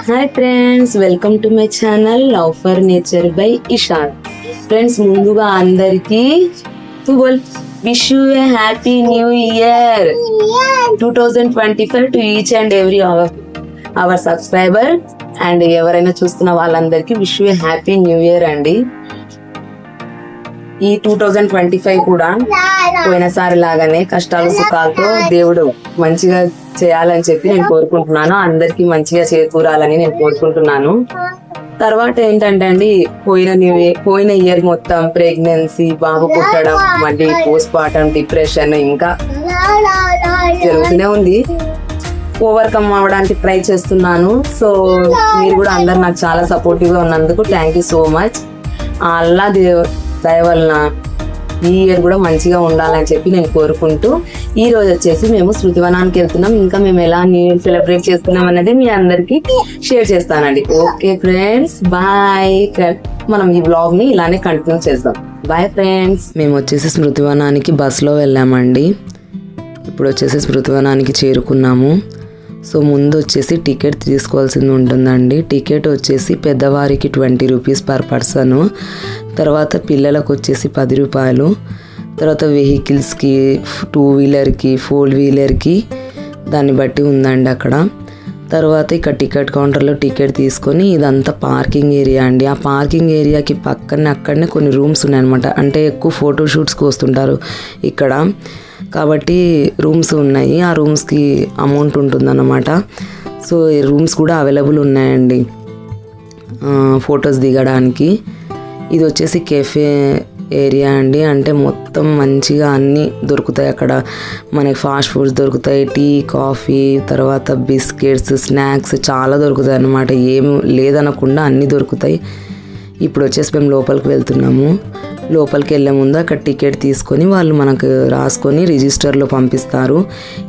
Hi friends, welcome to my channel love for nature by Ishan. Friends, ముందుగా అందరికీ wish you A happy new year 2025 to each and every hour subscriber and ఎవరైనా చూస్తున్న వాళ్ళందరికీ wish you A happy new year అండి. ఈ 2025 కూడా పోయినసారి లాగానే కష్టాలు సుఖాలతో దేవుడు మంచిగా చేయాలని చెప్పి నేను కోరుకుంటున్నాను. అందరికి మంచిగా చేకూరాలని నేను కోరుకుంటున్నాను. తర్వాత ఏంటంటే అండి, పోయిన ఇయర్ మొత్తం ప్రెగ్నెన్సీ, బాబు పుట్టడం, మళ్ళీ పోస్ట్ పార్టం డిప్రెషన్ ఇంకా జరుగుతూనే ఉంది. ఓవర్కమ్ అవ్వడానికి ట్రై చేస్తున్నాను. సో మీరు కూడా అందరు నాకు చాలా సపోర్టివ్ గా ఉన్నందుకు థ్యాంక్ యూ సో మచ్. అల్లా దయ వలన ఈ ఇయర్ కూడా మంచిగా ఉండాలని చెప్పి నేను కోరుకుంటూ ఈ రోజు వచ్చేసి మేము శృతివనానికి వెళ్తున్నాం. ఇంకా మేము ఎలా న్యూ ఇయర్ సెలబ్రేట్ చేసుకున్నాం అనేది మీ అందరికి షేర్ చేస్తానండి. Okay friends, bye. మనం ఈ బ్లాగ్ ని ఇలానే కంటిన్యూ చేద్దాం. Bye friends. మేము వచ్చేసి స్మృతివనానికి బస్సులో వెళ్ళామండి. ఇప్పుడు వచ్చేసి స్మృతివనానికి చేరుకున్నాము. సో ముందు వచ్చేసి టికెట్ తీసుకోవాల్సింది ఉంటుందండి. టికెట్ వచ్చేసి పెద్దవారికి 20 రూపీస్ పర్ పర్సన్, తర్వాత పిల్లలకు వచ్చేసి 10 రూపాయలు, తర్వాత వెహికల్స్కి 2 వీలర్కి 4 వీలర్కి దాన్ని బట్టి ఉందండి అక్కడ. తర్వాత ఇక్కడ టికెట్ కౌంటర్లో టికెట్ తీసుకొని ఇదంతా పార్కింగ్ ఏరియా అండి. ఆ పార్కింగ్ ఏరియాకి అక్కడనే కొన్ని రూమ్స్ ఉన్నాయన్నమాట. అంటే ఎక్కువ ఫోటోషూట్స్కి వస్తుంటారు ఇక్కడ కాబట్టి రూమ్స్ ఉన్నాయి. ఆ రూమ్స్కి అమౌంట్ ఉంటుందన్నమాట. సో ఈ రూమ్స్ కూడా అవైలబుల్ ఉన్నాయండి ఫొటోస్ దిగడానికి. ఇది వచ్చేసి కెఫే ఏరియా అండి. అంటే మొత్తం మంచిగా అన్నీ దొరుకుతాయి అక్కడ. మనకి ఫాస్ట్ ఫుడ్స్ దొరుకుతాయి, టీ, కాఫీ, తర్వాత బిస్కెట్స్, స్నాక్స్ చాలా దొరుకుతాయి అన్నమాట. ఏం లేదనకుండా అన్నీ దొరుకుతాయి. ఇప్పుడు వచ్చేసి మేము లోపలికి వెళ్తున్నాము. లోపలికి వెళ్ళే ముందు అక్కడ టికెట్ తీసుకొని వాళ్ళు మనకు రాసుకొని రిజిస్టర్లో పంపిస్తారు.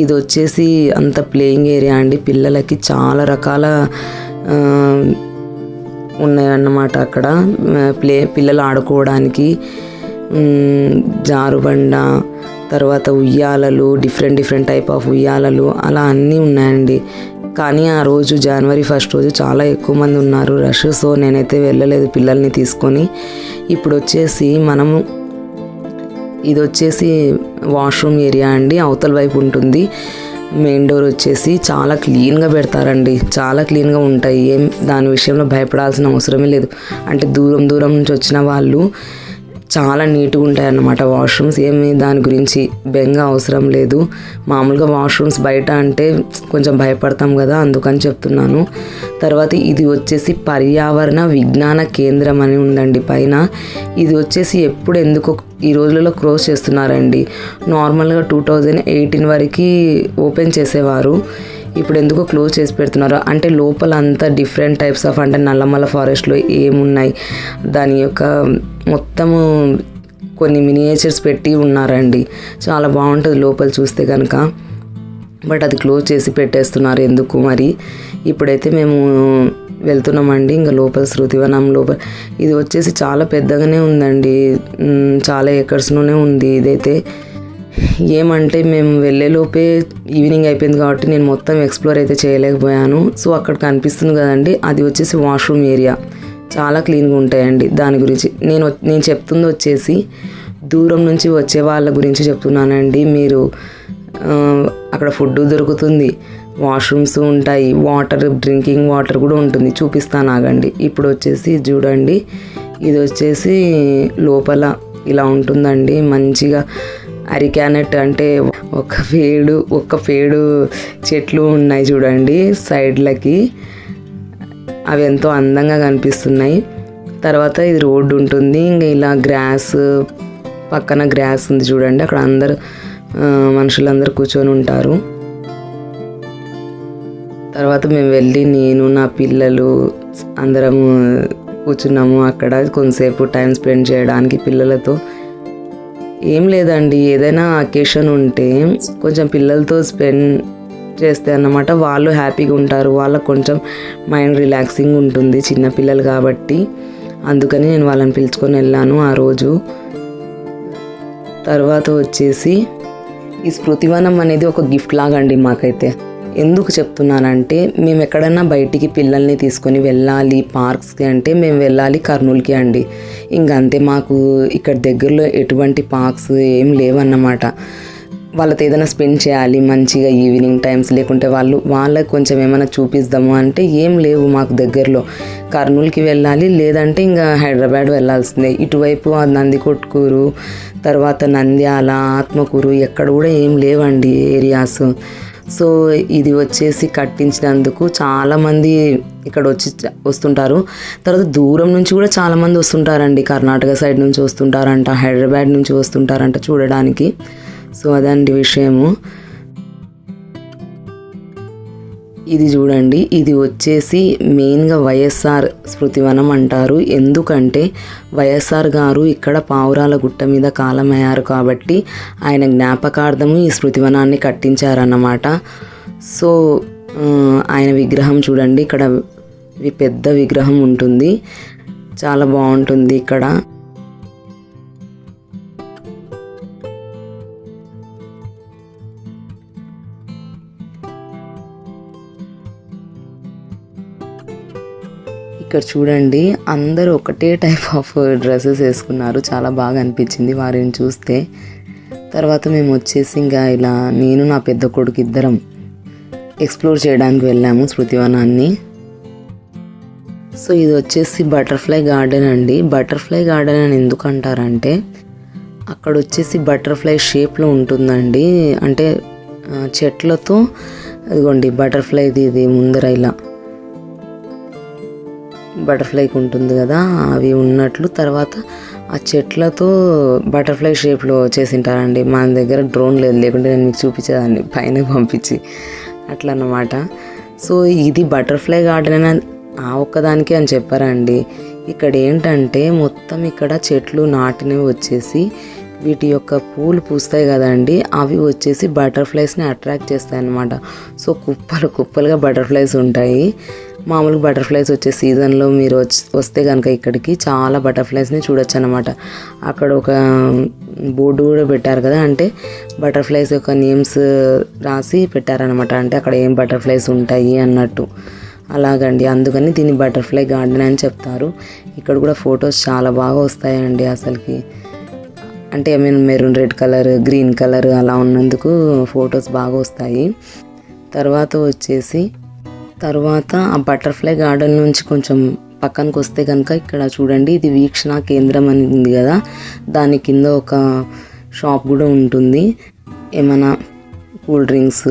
ఇది వచ్చేసి అంత ప్లేయింగ్ ఏరియా అండి. పిల్లలకి చాలా రకాల ఉన్నాయన్నమాట అక్కడ. పిల్లలు ఆడుకోవడానికి జారుబండ, తర్వాత ఉయ్యాలలు, డిఫరెంట్ టైప్ ఆఫ్ ఉయ్యాలలు, అలా అన్నీ ఉన్నాయండి. కానీ ఆ రోజు జనవరి 1 రోజు చాలా ఎక్కువ మంది ఉన్నారు, రష్. సో నేనైతే వెళ్ళలేదు పిల్లల్ని తీసుకొని. ఇప్పుడు వచ్చేసి ఇది వచ్చేసి వాష్రూమ్ ఏరియా అండి. అవతల వైపు ఉంటుంది. మెయిన్ డోర్ వచ్చేసి చాలా క్లీన్గా పెడతారండి, చాలా క్లీన్గా ఉంటాయి. ఏం దాని విషయంలో భయపడాల్సిన అవసరమే లేదు. అంటే దూరం నుంచి వచ్చిన వాళ్ళు చాలా నీట్గా ఉంటాయి అన్నమాట వాష్రూమ్స్. ఏమి దాని గురించి బెంగ అవసరం లేదు. మామూలుగా వాష్రూమ్స్ బయట అంటే కొంచెం భయపడతాం కదా, అందుకని చెప్తున్నాను. తర్వాత ఇది వచ్చేసి పర్యావరణ విజ్ఞాన కేంద్రం అని ఉందండి పైన. ఇది వచ్చేసి ఎందుకో ఈ రోజులలో క్లోజ్ చేస్తున్నారండి. నార్మల్గా 2018 వరకు ఓపెన్ చేసేవారు. ఇప్పుడు ఎందుకో క్లోజ్ చేసి పెడుతున్నారు. అంటే లోపల అంతా డిఫరెంట్ టైప్స్ ఆఫ్, అంటే నల్లమల్ల ఫారెస్ట్లో ఏమున్నాయి దాని యొక్క మొత్తము కొన్ని మినియేచర్స్ పెట్టి ఉన్నారండి. చాలా బాగుంటుంది లోపల చూస్తే కనుక. బట్ అది క్లోజ్ చేసి పెట్టేస్తున్నారు ఎందుకు మరి. ఇప్పుడైతే మేము వెళ్తున్నామండి ఇంకా లోపల శృతివనం లోపల. ఇది వచ్చేసి చాలా పెద్దగానే ఉందండి, చాలా ఎకర్స్లోనే ఉంది. ఇదైతే ఏమంటే మేము వెళ్ళేలోపే ఈవినింగ్ అయిపోయింది కాబట్టి నేను మొత్తం ఎక్స్ప్లోర్ అయితే చేయలేకపోయాను. సో అక్కడ కనిపిస్తుంది కదండి, అది వచ్చేసి వాష్రూమ్ ఏరియా. చాలా క్లీన్గా ఉంటాయండి. దాని గురించి నేను చెప్తుంది వచ్చేసి దూరం నుంచి వచ్చే వాళ్ళ గురించి చెప్తున్నానండి. మీరు అక్కడ ఫుడ్ దొరుకుతుంది, వాష్రూమ్స్ ఉంటాయి, డ్రింకింగ్ వాటర్ కూడా ఉంటుంది. చూపిస్తాను ఆగండి. ఇప్పుడు వచ్చేసి చూడండి, ఇది వచ్చేసి లోపల ఇలా ఉంటుందండి. మంచిగా అరికానట్ అంటే ఒక పేడు చెట్లు ఉన్నాయి చూడండి సైడ్లకి. అవి ఎంతో అందంగా కనిపిస్తున్నాయి. తర్వాత ఇది రోడ్డు ఉంటుంది. ఇంకా ఇలా పక్కన గ్రాస్ ఉంది చూడండి. అక్కడ మనుషులందరూ కూర్చొని ఉంటారు. తర్వాత మేము వెళ్ళి నేను నా పిల్లలు అందరం కూర్చున్నాము అక్కడ కొంతసేపు టైం స్పెండ్ చేయడానికి పిల్లలతో. ఏం లేదండి, ఏదైనా అకేషన్ ఉంటే కొంచెం పిల్లలతో స్పెండ్ చేస్తే అన్నమాట వాళ్ళు హ్యాపీగా ఉంటారు. వాళ్ళకు కొంచెం మైండ్ రిలాక్సింగ్ ఉంటుంది, చిన్నపిల్లలు కాబట్టి. అందుకని నేను వాళ్ళని పిలుచుకొని వెళ్ళాను ఆ రోజు. తర్వాత వచ్చేసి ఈ స్మృతివనం అనేది ఒక గిఫ్ట్ లాగా అండి మాకైతే. ఎందుకు చెప్తున్నానంటే మేము ఎక్కడన్నా బయటికి పిల్లల్ని తీసుకొని వెళ్ళాలి పార్క్స్కి అంటే మేము వెళ్ళాలి కర్నూలుకి అండి. ఇంకంతే, మాకు ఇక్కడ దగ్గరలో ఎటువంటి పార్క్స్ ఏం లేవన్నమాట. వాళ్ళతో ఏదైనా స్పెండ్ చేయాలి మంచిగా ఈవినింగ్ టైమ్స్, లేకుంటే వాళ్ళకి కొంచెం ఏమైనా చూపిద్దాము అంటే ఏం లేవు మాకు దగ్గరలో. కర్నూలుకి వెళ్ళాలి, లేదంటే ఇంకా హైదరాబాద్ వెళ్ళాల్సిందే. ఇటువైపు నందికొట్కూరు, తర్వాత నంద్యాల, ఆత్మకూరు ఎక్కడ కూడా ఏం లేవండి ఏరియాస్. సో ఇది వచ్చేసి కట్టించినందుకు చాలామంది ఇక్కడ వస్తుంటారు. తర్వాత దూరం నుంచి కూడా చాలామంది వస్తుంటారండి. కర్ణాటక సైడ్ నుంచి వస్తుంటారంట, హైదరాబాద్ నుంచి వస్తుంటారంట చూడడానికి. సో అదండి విషయము. ఇది చూడండి, ఇది వచ్చేసి మెయిన్గా వైఎస్ఆర్ స్మృతివనం అంటారు. ఎందుకంటే వైఎస్ఆర్ గారు ఇక్కడ పావురాల గుట్ట మీద కాలమయ్యారు కాబట్టి ఆయన జ్ఞాపకార్థము ఈ స్మృతివనాన్ని కట్టించారన్నమాట. సో ఆయన విగ్రహం చూడండి, ఇక్కడ పెద్ద విగ్రహం ఉంటుంది, చాలా బాగుంటుంది ఇక్కడ. ఇక్కడ చూడండి, అందరూ ఒకటే టైప్ ఆఫ్ డ్రెస్సెస్ వేసుకున్నారు, చాలా బాగా అనిపించింది వారిని చూస్తే. తర్వాత మేము వచ్చేసి ఇంకా ఇలా నేను నా పెద్ద కొడుకు ఇద్దరం ఎక్స్ప్లోర్ చేయడానికి వెళ్ళాము స్మృతివనాన్ని. సో ఇది వచ్చేసి బటర్ఫ్లై గార్డెన్ అండి. బటర్ఫ్లై గార్డెన్ అని ఎందుకు అంటారంటే అక్కడ వచ్చేసి బటర్ఫ్లై షేప్లో ఉంటుందండి. అంటే చెట్లతో, అదిగోండి బటర్ఫ్లైది ఇది ముందర ఇలా బటర్ఫ్లైకి ఉంటుంది కదా అవి ఉన్నట్లు. తర్వాత ఆ చెట్లతో బటర్ఫ్లై షేప్లో చేసింటారండి. మన దగ్గర డ్రోన్ లేదు, లేకుంటే నేను మీకు చూపించేదాన్ని పైన పంపించి అట్లా అన్నమాట. సో ఇది బటర్ఫ్లై గార్డెన్ అని ఆ ఒక్కదానికి అని చెప్పారండి. ఇక్కడ ఏంటంటే మొత్తం ఇక్కడ చెట్లు నాటినవి వచ్చేసి వీటి యొక్క పూలు పూస్తాయి కదండి, అవి వచ్చేసి బటర్ఫ్లైస్ని అట్రాక్ట్ చేస్తాయి అన్నమాట. సో కుప్పలుగా బటర్ఫ్లైస్ ఉంటాయి. మామూలుగా బటర్ఫ్లైస్ వచ్చే సీజన్లో మీరు వస్తే కనుక ఇక్కడికి చాలా బటర్ఫ్లైస్ని చూడొచ్చు అనమాట. అక్కడ ఒక బోర్డు కూడా పెట్టారు కదా, అంటే బటర్ఫ్లైస్ యొక్క నేమ్స్ రాసి పెట్టారనమాట. అంటే అక్కడ ఏం బటర్ఫ్లైస్ ఉంటాయి అన్నట్టు అలాగండి. అందుకని దీన్ని బటర్ఫ్లై గార్డెన్ అని చెప్తారు. ఇక్కడ కూడా ఫొటోస్ చాలా బాగా వస్తాయండి అసలుకి. అంటే maroon red colour, green colour అలా ఉన్నందుకు ఫొటోస్ బాగా వస్తాయి. తర్వాత ఆ బటర్ఫ్లై గార్డెన్ నుంచి కొంచెం పక్కనకి వస్తే కనుక ఇక్కడ చూడండి, ఇది వీక్షణ కేంద్రం అని ఉంది కదా, దాని కింద ఒక షాప్ కూడా ఉంటుంది. ఏమైనా కూల్ డ్రింక్స్,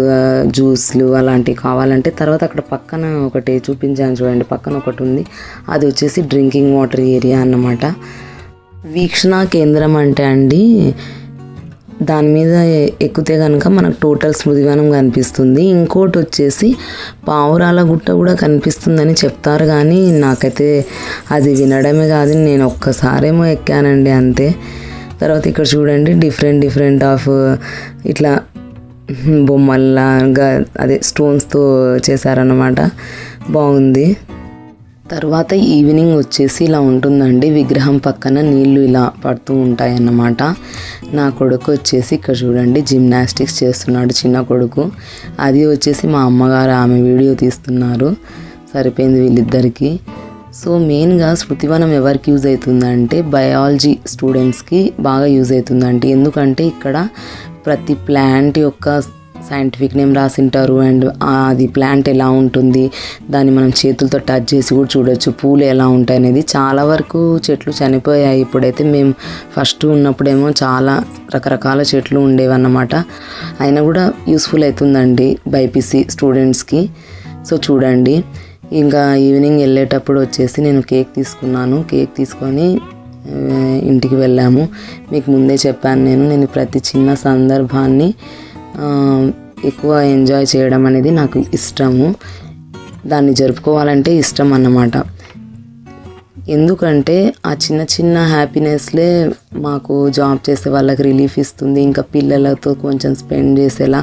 జ్యూస్లు అలాంటివి కావాలంటే. తర్వాత అక్కడ పక్కన ఒకటి చూపించాను చూడండి, పక్కన ఒకటి ఉంది, అది వచ్చేసి డ్రింకింగ్ వాటర్ ఏరియా అన్నమాట. వీక్షణ కేంద్రం అంటే అండి, దాని మీద ఎక్కితే కనుక మనకు టోటల్ స్మృతివనం కనిపిస్తుంది. ఇంకోటి వచ్చేసి పావురాల గుట్ట కూడా కనిపిస్తుందని చెప్తారు, కానీ నాకైతే అది వినడమే కాదు, నేను ఒక్కసారేమో ఎక్కానండి అంతే. తర్వాత ఇక్కడ చూడండి, డిఫరెంట్ ఆఫ్ ఇట్లా బొమ్మల్లాగా అదే స్టోన్స్తో చేశారన్నమాట, బాగుంది. తర్వాత ఈవినింగ్ వచ్చేసి ఇలా ఉంటుందండి, విగ్రహం పక్కన నీళ్లు ఇలా పడుతూ ఉంటాయి అన్నమాట. నా కొడుకు వచ్చేసి ఇక్కడ చూడండి జిమ్నాస్టిక్స్ చేస్తున్నాడు, చిన్న కొడుకు. అది వచ్చేసి మా అమ్మగారు, ఆమె వీడియో తీస్తున్నారు. సరిపోయింది వీళ్ళిద్దరికి. సో మెయిన్గా స్మృతివనం ఎవరికి యూజ్ అవుతుందంటే బయాలజీ స్టూడెంట్స్కి బాగా యూజ్ అవుతుందండి. ఎందుకంటే ఇక్కడ ప్రతి ప్లాంట్ యొక్క సైంటిఫిక్ నేమ్ రాసింటారు, అండ్ అది ప్లాంట్ ఎలా ఉంటుంది, దాన్ని మనం చేతులతో టచ్ చేసి కూడా చూడొచ్చు, పూలు ఎలా ఉంటాయి అనేది. చాలా వరకు చెట్లు చనిపోయాయి. ఇప్పుడైతే మేము ఫస్ట్ ఉన్నప్పుడేమో చాలా రకరకాల చెట్లు ఉండేవన్నమాట. అయినా కూడా యూస్ఫుల్ అవుతుందండి బైపీసీ స్టూడెంట్స్కి. సో చూడండి, ఇంకా ఈవినింగ్ వెళ్ళేటప్పుడు వచ్చేసి నేను కేక్ తీసుకున్నాను. కేక్ తీసుకొని ఇంటికి వెళ్ళాము. మీకు ముందే చెప్పాను, నేను ప్రతి చిన్న సందర్భాన్ని ఎక్కువ ఎంజాయ్ చేయడం అనేది నాకు ఇష్టము, దాన్ని జరుపుకోవాలంటే ఇష్టం అన్నమాట. ఎందుకంటే ఆ చిన్న హ్యాపీనెస్లే మాకు జాబ్ చేసే వాళ్ళకి రిలీఫ్ ఇస్తుంది. ఇంకా పిల్లలతో కొంచెం స్పెండ్ చేసేలా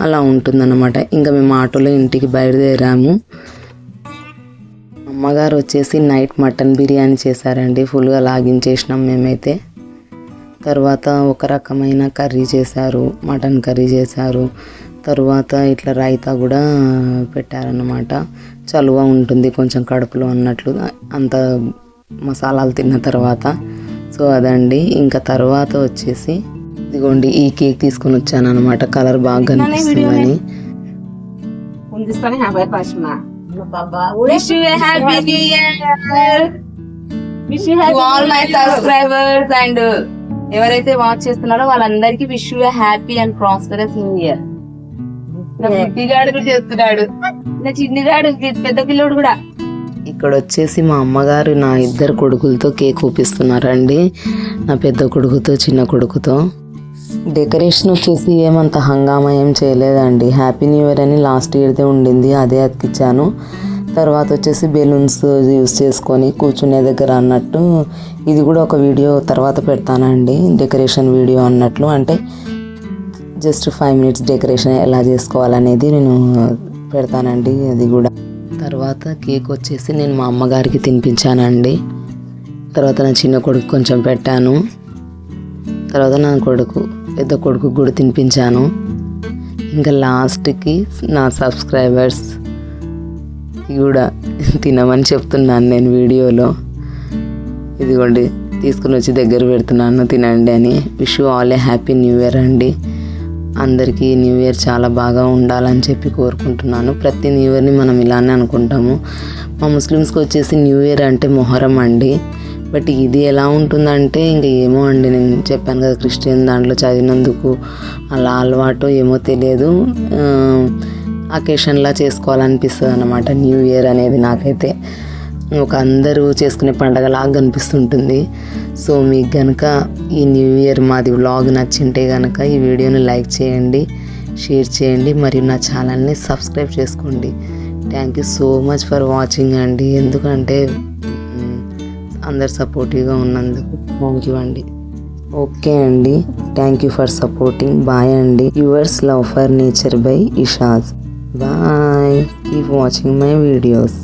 అలా ఉంటుందన్నమాట. ఇంకా మేము ఆటోలో ఇంటికి బయలుదేరాము. అమ్మగారు వచ్చేసి నైట్ మటన్ బిర్యానీ చేశారండి, ఫుల్గా లాగించేసినాం మేమైతే. తర్వాత ఒక రకమైన కర్రీ చేశారు, మటన్ కర్రీ చేశారు. తరువాత ఇట్లా రైతా కూడా పెట్టారన్నమాట. చలువ ఉంటుంది కొంచెం కడుపులో అన్నట్లు అంత మసాలాలు తిన్న తర్వాత. సో అదండి. ఇంకా తర్వాత వచ్చేసి ఇదిగోండి ఈ కేక్ తీసుకొని వచ్చాను అనమాట, కలర్ బాగా కనిపిస్తుందని. అండ్ ఎవరైతే వాచ్ చేస్తున్నారో వాళ్ళందరికీ wish you happy and prosperous new year. బుద్ధిగాడు కూడా చేస్తున్నాడు, నా చిన్నిగాడు పెద్ద పిల్లోడు కూడా. ఇక్కడ వచ్చేసి మా అమ్మగారు నా ఇద్దరు కొడుకులతో కేక్ ఊపిస్తున్నారండి, నా పెద్ద కొడుకుతో చిన్న కొడుకుతో. డెకరేషన్ వచ్చేసి ఏమంత హంగామా ఏం చేయలేదండి. హ్యాపీ న్యూ ఇయర్ అని లాస్ట్ ఇయర్దే ఉండింది, అదే అతికిచ్చాను. తర్వాత వచ్చేసి బెలూన్స్ యూస్ చేసుకొని కూర్చునే దగ్గర అన్నట్టు ఇది కూడా ఒక వీడియో తర్వాత పెడతానండి, డెకరేషన్ వీడియో అన్నట్లు. అంటే జస్ట్ 5 minutes డెకరేషన్ ఎలా చేసుకోవాలనేది నేను పెడతానండి అది కూడా. తర్వాత కేక్ వచ్చేసి నేను మా అమ్మగారికి తినిపించానండి. తర్వాత నా చిన్న కొడుకు కొంచెం పెట్టాను. తర్వాత నా పెద్ద కొడుకు కూడా తినిపించాను. ఇంకా లాస్ట్కి నా సబ్స్క్రైబర్స్ కూడా తినమని చెప్తున్నాను నేను వీడియోలో. ఇదిగోండి తీసుకుని వచ్చి దగ్గర పెడుతున్నాను, తినండి అని. Wish you all A happy new year అండి. అందరికీ న్యూ ఇయర్ చాలా బాగా ఉండాలని చెప్పి కోరుకుంటున్నాను. ప్రతి న్యూ ఇయర్ని మనం ఇలానే అనుకుంటాము. మా ముస్లిమ్స్కి వచ్చేసి న్యూ ఇయర్ అంటే మొహరం అండి. బట్ ఇది ఎలా ఉంటుందంటే ఇంకా ఏమో అండి, నేను చెప్పాను కదా క్రిస్టియన్ దాంట్లో చదివినందుకు అలా అలవాటు ఏమో తెలియదు, అకేషన్లా చేసుకోవాలనిపిస్తుంది అన్నమాట న్యూ ఇయర్ అనేది. నాకైతే ఒక అందరూ చేసుకునే పండగలాగా కనిపిస్తుంటుంది. సో మీకు కనుక ఈ న్యూ ఇయర్ మాది వ్లాగ్ నచ్చింటే కనుక ఈ వీడియోని లైక్ చేయండి, షేర్ చేయండి, మరియు నా ఛానల్ని సబ్స్క్రైబ్ చేసుకోండి. Thank you so much for watching అండి. ఎందుకంటే అందరు సపోర్టివ్గా ఉన్నందుకు థ్యాంక్ యూ అండి. ఓకే అండి, thank you for supporting. Bye అండి. Yours love for nature by Ishaj. Bye. Keep watching my videos.